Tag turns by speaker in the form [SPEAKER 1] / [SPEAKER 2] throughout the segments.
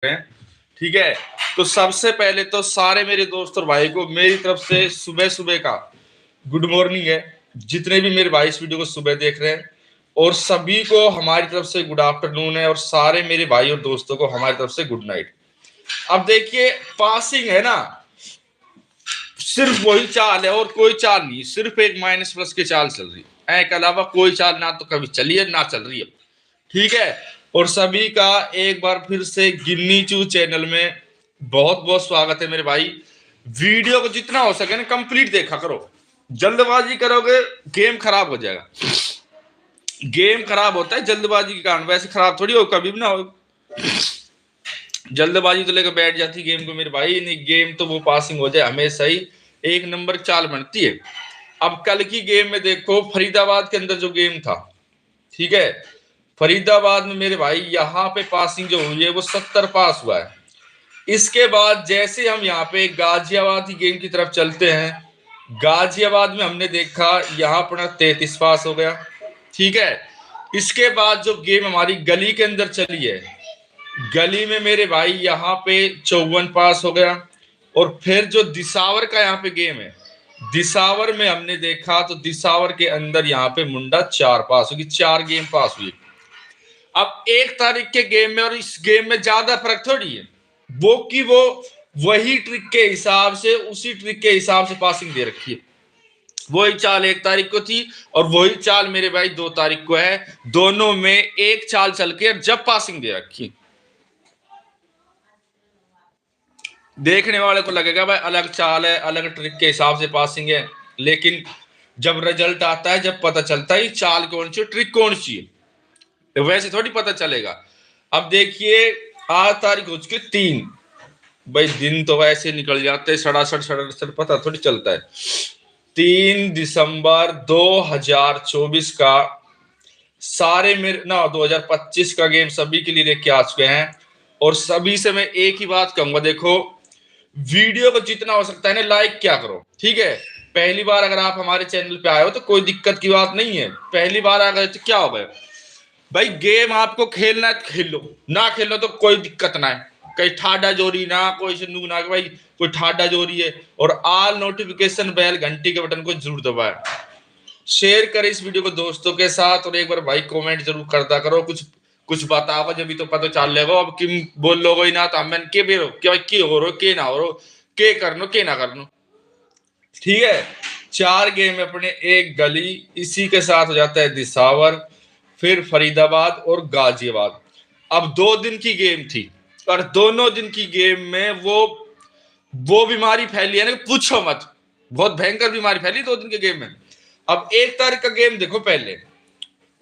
[SPEAKER 1] हैं। ठीक है, तो सबसे पहले तो सारे मेरे दोस्त और भाई को मेरी तरफ से सुबह सुबह का गुड मॉर्निंग है। जितने भी मेरे भाई इस वीडियो को सुबह देख रहे हैं, और सभी को हमारी तरफ से गुड आफ्टरनून है, और सारे मेरे भाई और दोस्तों को हमारी तरफ से गुड नाइट। अब देखिए, पासिंग है ना, सिर्फ वही चाल है और कोई चाल नहीं, सिर्फ एक माइनस प्लस की चाल चल रही है, के अलावा कोई चाल ना तो कभी चली है ना चल रही है। ठीक है, और सभी का एक बार फिर से गिन्नी चू चैनल में बहुत बहुत स्वागत है मेरे भाई। वीडियो को जितना हो सके ना कंप्लीट देखा करो, जल्दबाजी करोगे गेम खराब हो जाएगा। गेम खराब होता है जल्दबाजी के कारण, वैसे खराब थोड़ी हो, कभी भी ना हो। जल्दबाजी तो लेकर बैठ जाती गेम को मेरे भाई, नहीं गेम तो वो पासिंग हो जाए हमेशा ही एक नंबर चाल बनती है। अब कल की गेम में देखो, फरीदाबाद के अंदर जो गेम था, ठीक है, फरीदाबाद में मेरे भाई यहाँ पे पासिंग जो हुई है वो 70 पास हुआ है। इसके बाद जैसे हम यहाँ पे गाजियाबाद की गेम की तरफ चलते हैं, गाजियाबाद में हमने देखा यहाँ पर 33 पास हो गया। ठीक है, इसके बाद जो गेम हमारी गली के अंदर चली है, गली में मेरे भाई यहाँ पे 54 पास हो गया। और फिर जो दिसावर का यहाँ पे गेम है, दिसावर में हमने देखा तो दिसावर के अंदर यहाँ पे मुंडा 4 पास होगी, 4 गेम पास हुई। अब 1 तारीख के गेम में और इस गेम में ज्यादा फर्क थोड़ी है, वो की वो वही ट्रिक के हिसाब से, उसी ट्रिक के हिसाब से पासिंग दे रखी है। वही चाल 1 तारीख को थी और वही चाल मेरे भाई 2 तारीख को है। दोनों में एक चाल चल के जब पासिंग दे रखी, देखने वाले को लगेगा भाई अलग चाल है, अलग ट्रिक के हिसाब से पासिंग है, लेकिन जब रिजल्ट आता है, जब पता चलता है चाल कौन सी ट्रिक कौन सी है, तो वैसे थोड़ी पता चलेगा। अब देखिए, आज तारीख हो चुकी 3, भाई दिन तो वैसे निकल जाते हैं, 67 पता थोड़ी चलता है। 3 दिसंबर 2024 का सारे मेरे ना 2025 का गेम सभी के लिए लेके आ चुके हैं। और सभी से मैं एक ही बात कहूंगा, देखो वीडियो को जितना हो सकता है ना लाइक क्या करो। ठीक है, पहली बार अगर आप हमारे चैनल पे आए हो तो कोई दिक्कत की बात नहीं है, पहली बार आ गए तो क्या हो गया भाई, गेम आपको खेलना है खेल लो, ना खेलो तो कोई दिक्कत ना है, कहीं ठाडा जोरी ना, कोई सिंदूक ना भाई कोई ठाडा जोरी है। और ऑल नोटिफिकेशन बेल घंटी के बटन को जरूर दबाएं, शेयर करें इस वीडियो को दोस्तों के साथ, और एक बार भाई कमेंट जरूर करता करो, कुछ कुछ बताओ जब भी तो पता चल लेगा। अब किम बोल लो ही ना तो हम के बेरो कि भाई के हो रो के ना हो रो, के करनो के ना करनो। ठीक है, 4 गेम अपने एक गली, इसी के साथ हो जाता है दिसावर, फिर फरीदाबाद और गाजियाबाद। अब 2 दिन की गेम थी और दोनों दिन की गेम में वो बीमारी फैली है ना, पूछो मत, बहुत भयंकर बीमारी फैली 2 दिन के गेम में। अब 1 तारीख का गेम देखो पहले,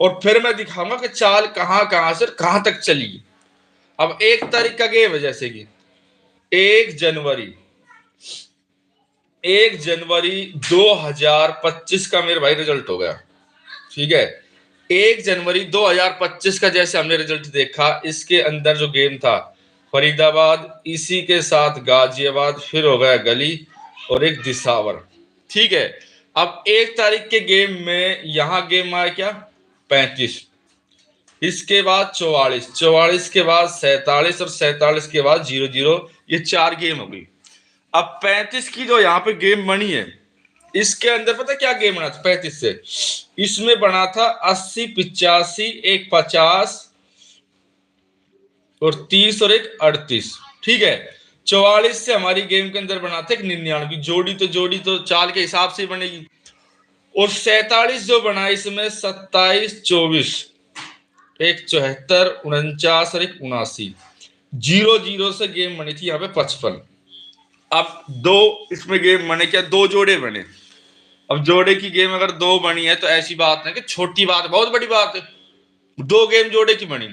[SPEAKER 1] और फिर मैं दिखाऊंगा कि चाल कहां से कहां तक चली। अब 1 तारीख का गेम है, जैसे कि 1 जनवरी 2025 का मेरे भाई रिजल्ट हो गया। ठीक है, 1 जनवरी 2025 का जैसे हमने रिजल्ट देखा, इसके अंदर जो गेम था फरीदाबाद, इसी के साथ गाजियाबाद, फिर हो गया गली और एक दिसावर। ठीक है, अब 1 तारीख के गेम में यहां गेम आया क्या 35, इसके बाद 44, 44 के बाद 47 और 47 के बाद 00, ये 4 गेम हो गई। अब 35 की जो यहाँ पे गेम बनी है, इसके अंदर पता क्या गेम बना था 35 से, इसमें बना था 80, 85, एक 50 और 30 और एक 38। ठीक है, 44 से हमारी गेम के अंदर बना था एक 99, जोड़ी तो चाल के हिसाब से बनेगी। और 47 जो बना इसमें 27, 24, एक 74, 49 और एक 79, 00 से गेम बनी थी यहाँ पे 55। अब 2 इसमें गेम बने, क्या 2 जोड़े बने। अब जोड़े की गेम अगर 2 बनी है तो ऐसी बात नहीं कि छोटी बात है, बहुत बड़ी बात है, 2 गेम जोड़े की बनी।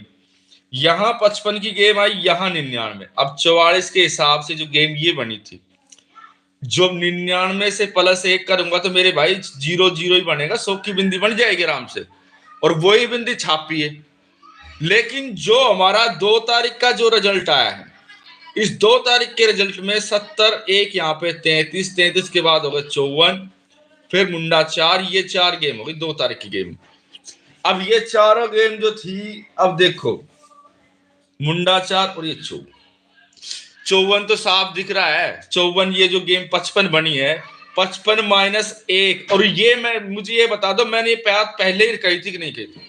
[SPEAKER 1] यहां 55 की गेम आई, यहां 99। अब 44 के हिसाब से जो गेम ये बनी थी, जो 99 से +1 करूंगा तो मेरे भाई 00 ही बनेगा, 100 की बिंदी बन जाएगी आराम से, और वही बिंदी छापी है। लेकिन जो हमारा 2 तारीख का जो रिजल्ट आया है, इस 2 तारीख के रिजल्ट में 70, एक यहाँ पे 33, 33 के बाद होगा 54, फिर मुंडा 4, ये 4 गेम हो गई 2 तारीख की गेम। अब ये चारों गेम जो थी, अब देखो मुंडा 4 और ये 4, 54 तो साफ दिख रहा है। 54 ये जो गेम 55 बनी है, 55-1। और ये मुझे ये बता दो, मैंने ये बात पहले ही कही थी कि नहीं कही थी?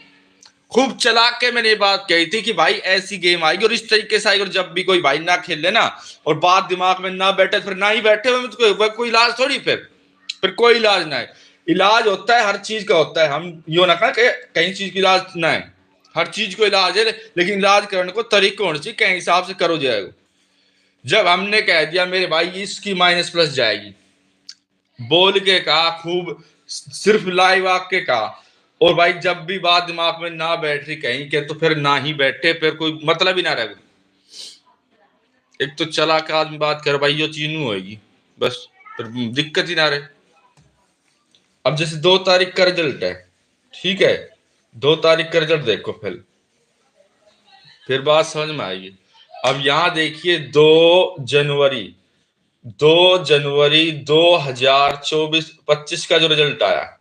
[SPEAKER 1] खूब चला के मैंने ये बात कही थी कि भाई ऐसी गेम आएगी और इस तरीके से आएगी, और जब भी कोई भाई ना खेल ले ना और बात दिमाग में ना बैठे, फिर ना ही बैठे हुए कोई इलाज थोड़ी। फिर कोई इलाज ना है। इलाज होता है, हर चीज का होता है। हम यो ना कहें कहीं चीज का इलाज ना है, हर चीज को इलाज है, लेकिन इलाज करने को तरीका होना चाहिए, कहीं हिसाब से करो जाएगा। जब हमने कह दिया मेरे भाई इसकी माइनस प्लस जाएगी, बोल के कहा, खूब सिर्फ लाइव आके कहा, और भाई जब भी बात दिमाग में ना बैठ रही कहीं के, तो फिर ना ही बैठे, फिर कोई मतलब ही ना रहे। एक तो चला के आदमी बात कर भाई यो चीनू होगी, बस फिर दिक्कत ही ना रहे। अब जैसे 2 तारीख का रिजल्ट है, ठीक है, 2 तारीख का रिजल्ट देखो, फिर बात समझ में आएगी। अब यहां देखिए 2 जनवरी 2024-25 का जो रिजल्ट आया,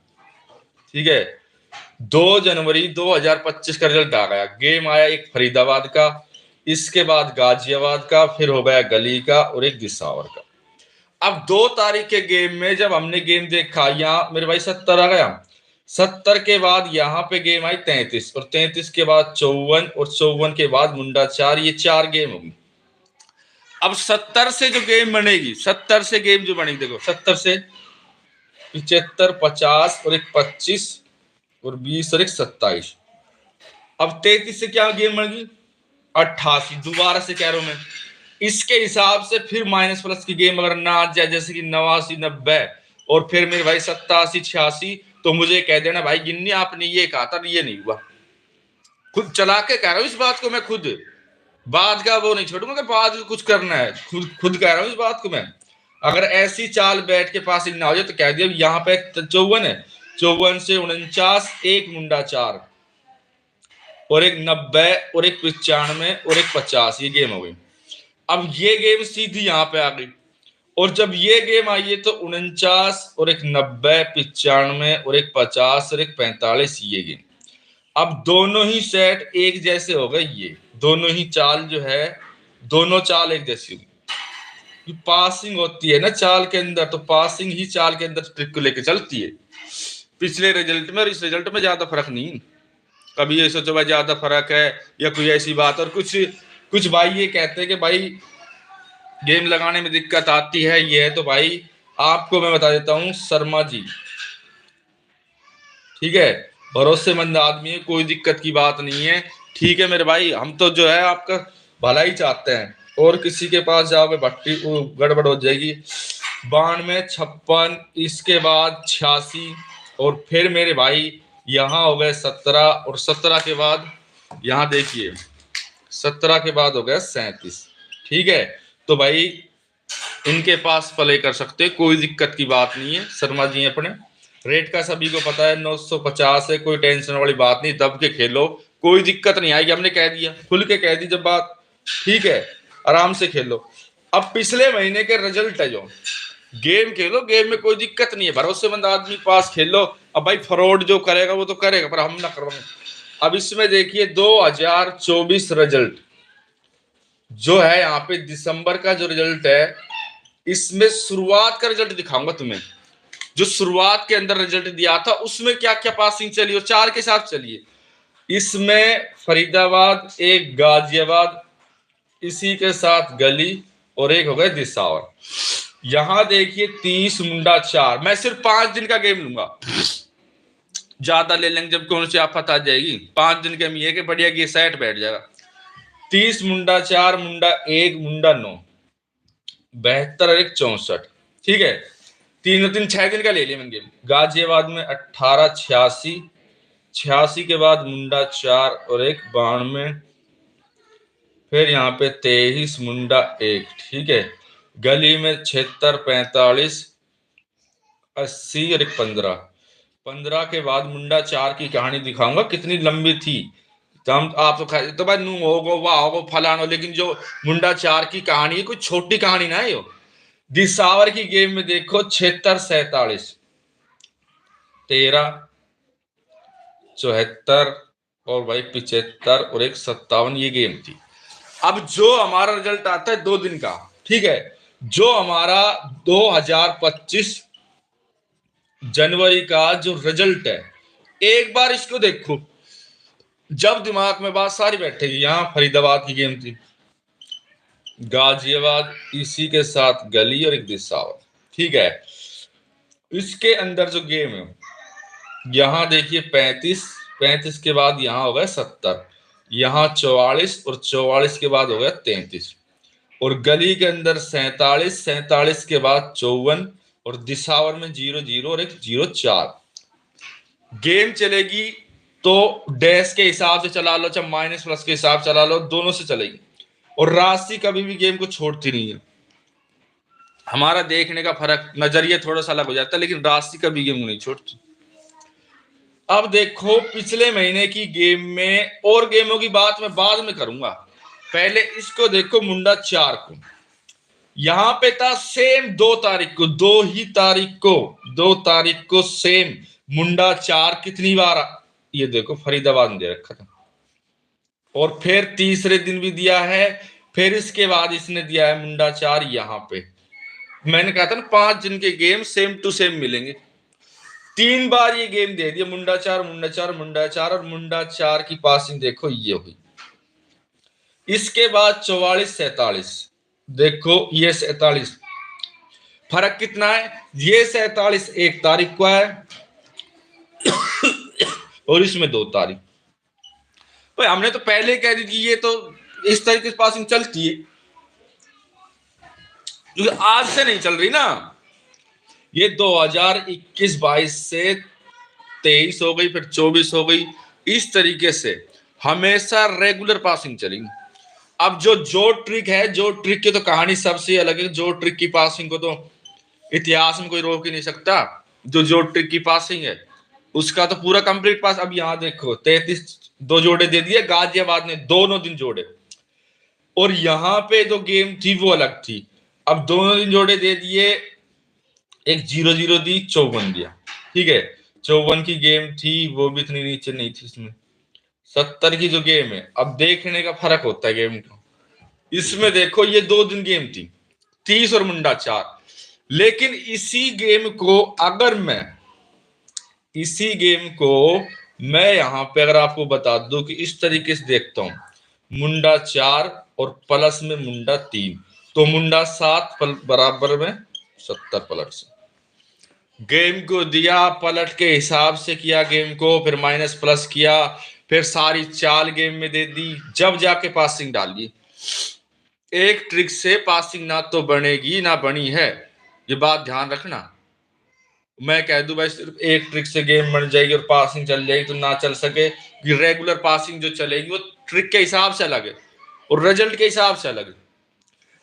[SPEAKER 1] ठीक है, 2 जनवरी 2025 का रिजल्ट आ गया। गेम आया एक फरीदाबाद का, इसके बाद गाजियाबाद का, फिर हो गया गली का और एक दिसावर का। अब 2 तारीख के गेम में जब हमने गेम देखा, यहाँ मेरे भाई 70 आ गया, 70 के बाद यहाँ पे गेम आई 33, और 33 के बाद 54, और 54 के बाद मुंडा 4, ये 4 गेम होगी। अब 70 से जो गेम बनेगी, 70 से गेम जो बनेगी, देखो 70 से 75, 50 और एक 25 और 20 और एक 27। अब 33 से क्या गेम बनेगी? 88। दोबारा से कह रहा हूं मैं, इसके हिसाब से फिर माइनस प्लस की गेम अगर ना आ जाए, जैसे कि 89, 90 और फिर मेरे भाई 87, 86, तो मुझे कह देना भाई गिन्नी आपने ये कहा था, ये नहीं हुआ। खुद चला के कह रहा हूं इस बात को मैं, खुद बाद का वो नहीं छोड़ूंगा, बाद कुछ करना है, खुद कह रहा हूं इस बात को मैं। अगर ऐसी चाल बैठ के पास ना हो जाए तो कह दिया यहाँ पे 54 है, 54 से 49, एक मुंडा 4 और एक 90 और एक 95 और एक 50, ये गेम हो गई। अब ये गेम सीधी यहाँ पे आ गई, और जब ये गेम आई है तो 49 और एक 90, 95 और एक 50 और एक 45, ये गेम। अब दोनों ही सेट एक जैसे हो गए, ये दोनों ही चाल जो है, दोनों चाल एक जैसी होगी। पासिंग होती है ना चाल के अंदर, तो पासिंग ही चाल के अंदर ट्रिक को लेके चलती है। पिछले रिजल्ट में और इस रिजल्ट में ज्यादा फर्क नहीं। कभी ये सोचो भाई ज्यादा फर्क है या कोई ऐसी बात। और कुछ कुछ भाई ये कहते हैं कि भाई गेम लगाने में दिक्कत आती है, ये है, तो भाई आपको मैं बता देता हूँ, शर्मा जी, ठीक है, भरोसेमंद आदमी है, कोई दिक्कत की बात नहीं है, ठीक है मेरे भाई। हम तो जो है आपका भला ही चाहते हैं, और किसी के पास जाओगे भट्टी गड़बड़ हो जाएगी। 92, 56, इसके बाद 86, और फिर मेरे भाई यहाँ हो गए 17, और 17 के बाद यहाँ देखिए 17 के बाद हो गया 37, ठीक है। तो भाई इनके पास प्ले कर सकते, कोई दिक्कत की बात नहीं है। शर्मा जी अपने रेट का सभी को पता है, 950 है, कोई टेंशन वाली बात नहीं, दब के खेलो, कोई दिक्कत नहीं आएगी। हमने कह दिया, खुल के कह दी जब बात, ठीक है, आराम से खेलो। अब पिछले महीने के रिजल्ट है, जो गेम खेलो, गेम में कोई दिक्कत नहीं है, भरोसेमंद आदमी पास खेलो। अब भाई फ्रॉड जो करेगा वो तो करेगा, पर हम ना करवाएंगे। अब इसमें देखिए 2024 रिजल्ट जो है, यहाँ पे दिसंबर का जो रिजल्ट है, इसमें शुरुआत का रिजल्ट दिखाऊंगा तुम्हें। जो शुरुआत के अंदर रिजल्ट दिया था उसमें क्या क्या पासिंग चली, और 4 के साथ चलिए। इसमें फरीदाबाद, एक गाजियाबाद, इसी के साथ गली, और एक हो गए दिसावर। यहां देखिए 30 मुंडा 4। मैं सिर्फ 5 दिन का गेम लूंगा, ज्यादा ले लेंगे जब कौन सी आफत आ जाएगी। 5 दिन के ये कि बढ़िया ये सेट बैठ जाएगा। 30 मुंडा 4, मुंडा 1, मुंडा 9, 72 और एक 64, ठीक है। 6 दिन का ले लिया मैंने गेम। गाजियाबाद में 18, 86, 86 के बाद मुंडा 4 और एक 92, फिर यहाँ पे 23 मुंडा 1, ठीक है। गली में 76, 45, 80 और एक 15, 15 के बाद मुंडा 4 की कहानी दिखाऊंगा, कितनी लंबी थी। तो हम आप तो भाई नू होगो वाह होगो फलानो, लेकिन जो मुंडा 4 की कहानी है कोई छोटी कहानी ना है। यो दिसावर की गेम में देखो 76, 47, 13, 74 और भाई 75 और एक 57, ये गेम थी। अब जो हमारा रिजल्ट आता है 2 दिन का, ठीक है, जो हमारा 2025 जनवरी का जो रिजल्ट है, एक बार इसको देखो। जब दिमाग में बात सारी बैठेगी, यहां फरीदाबाद की गेम थी, गाजियाबाद इसी के साथ गली और एक दिसावर, ठीक है। इसके अंदर जो गेम है, यहां देखिए 35 के बाद यहां हो गया 70, यहां 44 और 44 के बाद हो गया 33, और गली के अंदर 47 के बाद 54, और दिसावर में 0-0 और एक 0-4 गेम चलेगी। तो डैश के हिसाब से चला लो, चाहे माइनस प्लस के हिसाब से चला लो, दोनों से चलेगी। और राशि कभी भी गेम को छोड़ती नहीं है। हमारा देखने का फर्क, नजरिया थोड़ा सा अलग हो जाता है, लेकिन राशि कभी गेम को नहीं छोड़ती। अब देखो पिछले महीने की गेम में, और गेमों की बात मैं बाद में करूंगा, पहले इसको देखो। मुंडा 4 को यहां पे था सेम 2 तारीख को, 2 तारीख को सेम मुंडा 4 कितनी बार, ये देखो फरीदाबाद में दे रखा था, और फिर तीसरे दिन भी दिया है, फिर इसके बाद इसने दिया है मुंडा 4 यहां पे। मैंने कहा था ना 5 दिन के गेम सेम टू सेम मिलेंगे। 3 बार ये गेम दे दिया, मुंडा 4 मुंडा 4 मुंडा 4, और मुंडा 4 की पासिंग देखो ये हुई। इसके बाद 44-47, देखो ये 47, फर्क कितना है, ये 47 1 तारीख को है और इसमें 2 तारीख। भाई हमने तो पहले कह दी कि ये तो इस तरीके से पासिंग चलती है, क्योंकि आज से नहीं चल रही ना, ये 2021-22 से 23 हो गई, फिर 24 हो गई, इस तरीके से हमेशा रेगुलर पासिंग चलेगी। अब जो ट्रिक है, जो ट्रिक की तो कहानी सबसे अलग है। जो ट्रिक की पासिंग को तो इतिहास में कोई रोक ही नहीं सकता। जो ट्रिक की पासिंग है उसका तो पूरा कंप्लीट पास। अब यहां देखो 33 2 जोड़े दे दिए गाजियाबाद ने, दोनों दिन जोड़े, और यहां पे जो गेम थी वो अलग थी। अब दोनों दिन जोड़े दे दिए, एक 0-0 दी, 54 दिया, ठीक है। 54 की गेम थी, वो भी इतनी नीचे नहीं थी। इसमें 70 की जो गेम है, अब देखने का फर्क होता है गेम का। इसमें देखो ये 2 दिन गेम थी, 30 और मुंडा 4, लेकिन इसी गेम को अगर मैं यहां पे अगर आपको बता दूं कि इस तरीके से देखता हूं, मुंडा 4 और प्लस में मुंडा 3, तो मुंडा 7 बराबर में 70 पलट से गेम को दिया, पलट के हिसाब से किया गेम को, फिर माइनस प्लस किया, फिर सारी चाल गेम में दे दी, जब जाके पासिंग डाली। एक ट्रिक से पासिंग ना तो बनेगी ना बनी है, ये बात ध्यान रखना। मैं कह दूं भाई सिर्फ एक ट्रिक से गेम बन जाएगी और पासिंग चल जाएगी, तो ना चल सके। कि रेगुलर पासिंग जो चलेगी वो ट्रिक के हिसाब से अलग है और रिजल्ट के हिसाब से अलग है।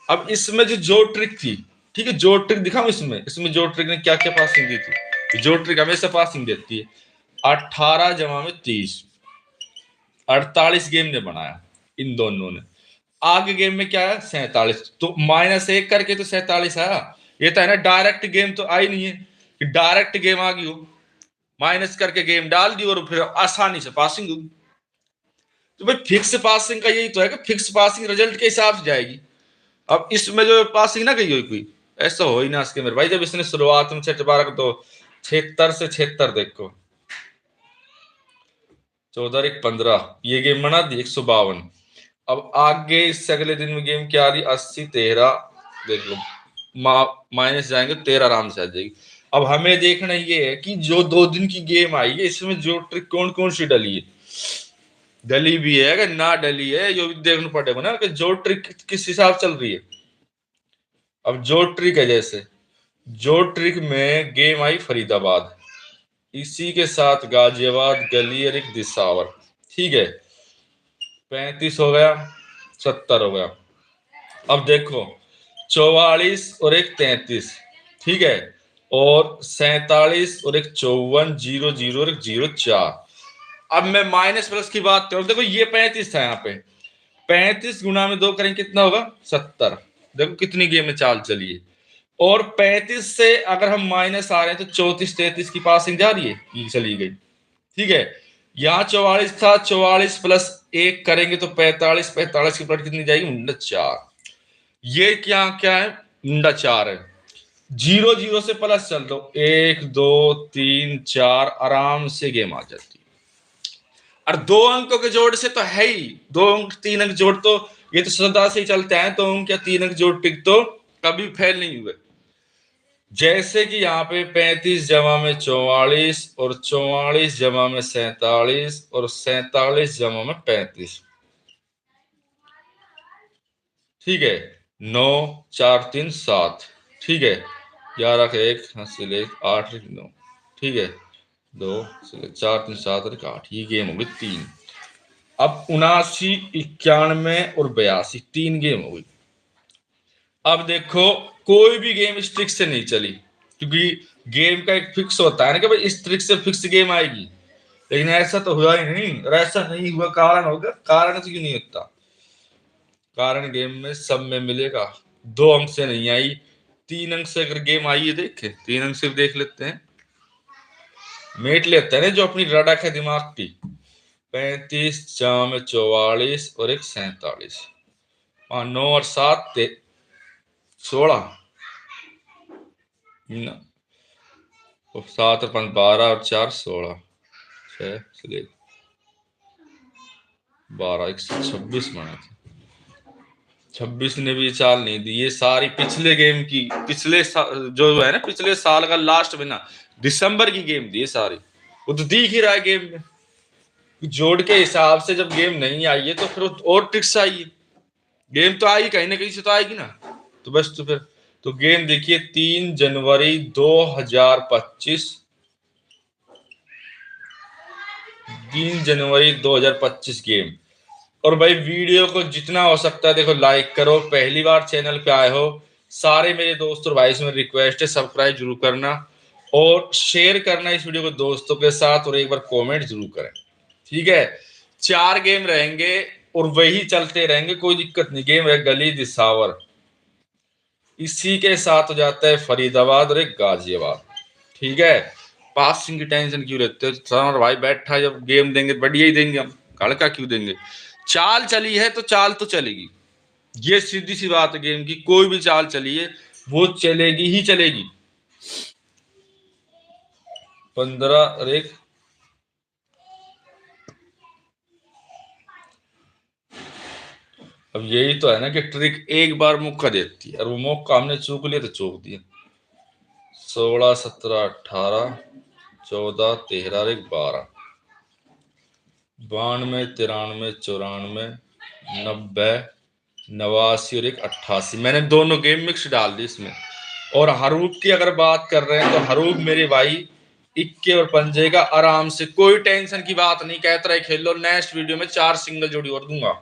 [SPEAKER 1] अब इसमें जो ट्रिक थी, ठीक है, जो ट्रिक दिखाऊं इसमें जो ट्रिक ने क्या क्या पासिंग दी थी। जो ट्रिक हमेशा पासिंग देती है, 18 जमा में 30, 48 गेम ने बनाया इन दोनों ने। आगे गेम में क्या है 47, तो -1 करके तो 47 आया। ये तो है ना, डायरेक्ट गेम तो आई नहीं है कि डायरेक्ट गेम आ गई हो, माइनस करके गेम डाल दी और फिर आसानी से पासिंग होगी। तो भाई फिक्स पासिंग का यही तो है कि फिक्स पासिंग रिजल्ट के हिसाब से जाएगी। अब इसमें जो पासिंग ना गई हो कोई, ऐसा हो ही ना इसके मेरे भाई। जब इसने शुरुआत में 6-12 तो 76 से 76 देखो, 14-1-15 ये गेम बना दी, 152। अब आगे इससे अगले दिन में गेम क्या आ रही, 80-13 देख लो, माइनस जाएंगे 13 आराम से आ जाएगी। अब हमें देखना ये है कि जो 2 दिन की गेम आई है, इसमें जो ट्रिक कौन कौन सी डली है, डली भी है कि ना डली है, ये भी देखना पड़ेगा ना कि जो ट्रिक किस हिसाब चल रही है। अब जो ट्रिक है, जैसे जो ट्रिक में गेम आई फरीदाबाद, इसी के साथ गाजियाबाद गली और एक दिसावर, ठीक है, 35 हो गया, 70 हो गया। अब देखो 44 और एक 33, ठीक है, और 47 और एक 54, 0-0 और एक 0-4। अब मैं माइनस प्लस की बात करूं, देखो ये 35 था, यहाँ पे 35 गुना में 2 करेंगे कितना होगा 70। देखो कितनी गेम में चाल चली है। और 35 से अगर हम माइनस आ रहे हैं तो 34-33 की पासिंग जा रही है, ये चली गई, ठीक है। यहाँ 44 था, 44 प्लस 1 करेंगे तो 45, 45 की प्लट कितनी जाएगी? मुंडा 4। ये क्या क्या है? मुंडा 4 है। 0 0 से प्लस चल दो, 1 2 3 4, आराम से गेम आ जाती है। और 2 अंकों के जोड़ से तो है ही, 2 अंक 3 अंक जोड़ तो ये तो सदा से ही चलते हैं, 2 अंक या 3 अंक जोड़ टिक तो कभी फेल नहीं हुए। जैसे कि यहाँ पे 35 जमा में 44 और 44 जमा में 47 और 47 जमा में 35, ठीक है। 9 4 3 7, ठीक है। 11 का 1 हासिल 1, 8 9, ठीक है। 2 4 3 7 और 8, ये गेम हो गई 3। अब 79 91 और 82, 3 गेम हो गई। अब देखो कोई भी गेम इस ट्रिक से नहीं चली, क्योंकि गेम का एक फिक्स होता है ना कि भाई इस ट्रिक से फिक्स गेम आएगी, लेकिन ऐसा तो हुआ ही नहीं। और ऐसा नहीं हुआ कारण होगा, कारण तो क्यों नहीं होता? कारण गेम में सब में मिलेगा। 2 अंक से नहीं आई, 3 अंक से अगर गेम आई है, देखे 3 अंक से देख लेते हैं, मेट लेते हैं ना जो अपनी रड़क है दिमाग की। 35 जमा में 44 और 1 47, 9 और 7 16, 7 और 5 12 और 4 16, 6 12 126 बना था। 26 ने भी चाल नहीं दी। ये सारी पिछले गेम की, पिछले जो है ना, पिछले साल का लास्ट में ना दिसंबर की गेम थी ये सारी। वो तो दिख ही रहा है गेम में। जोड़ के हिसाब से जब गेम नहीं आई है तो फिर और ट्रिक्स आई है। गेम तो आई कहीं ना कहीं से तो आएगी ना। तो बस तो फिर तो गेम देखिए 3 जनवरी 2025, 3 जनवरी 2025 गेम। और भाई वीडियो को जितना हो सकता है देखो लाइक करो। पहली बार चैनल पे आए हो सारे मेरे दोस्त और भाई से मेरी रिक्वेस्ट है सब्सक्राइब जरूर करना और शेयर करना इस वीडियो को दोस्तों के साथ, और एक बार कमेंट जरूर करें, ठीक है। 4 गेम रहेंगे और वही चलते रहेंगे, कोई दिक्कत नहीं। गेम है गली दिसावर, इसी के साथ हो जाता है फरीदाबाद और एक गाजियाबाद, ठीक है। पासिंग की टेंशन क्यों लेते हो? सर भाई बैठा है, जब गेम देंगे बढ़िया ही देंगे, हम कड़का क्यों देंगे? चाल चली है तो चाल तो चलेगी, ये सीधी सी बात है। गेम की कोई भी चाल चली है वो चलेगी ही चलेगी। 15 रेख, अब यही तो है ना कि ट्रिक एक बार मौका देती है, और वो मौका हमने चूक लिया तो चूक दिया। 16 17 18 14 13 रेख 12, 92 93 94 90 89 और एक 88, मैंने दोनों गेम मिक्स डाल दी इसमें। और हरूफ की अगर बात कर रहे हैं तो हरूफ मेरे भाई इक्के और पंजे का आराम से, कोई टेंशन की बात नहीं। कहता रहे खेलो, नेक्स्ट वीडियो में 4 सिंगल जोड़ी और दूंगा।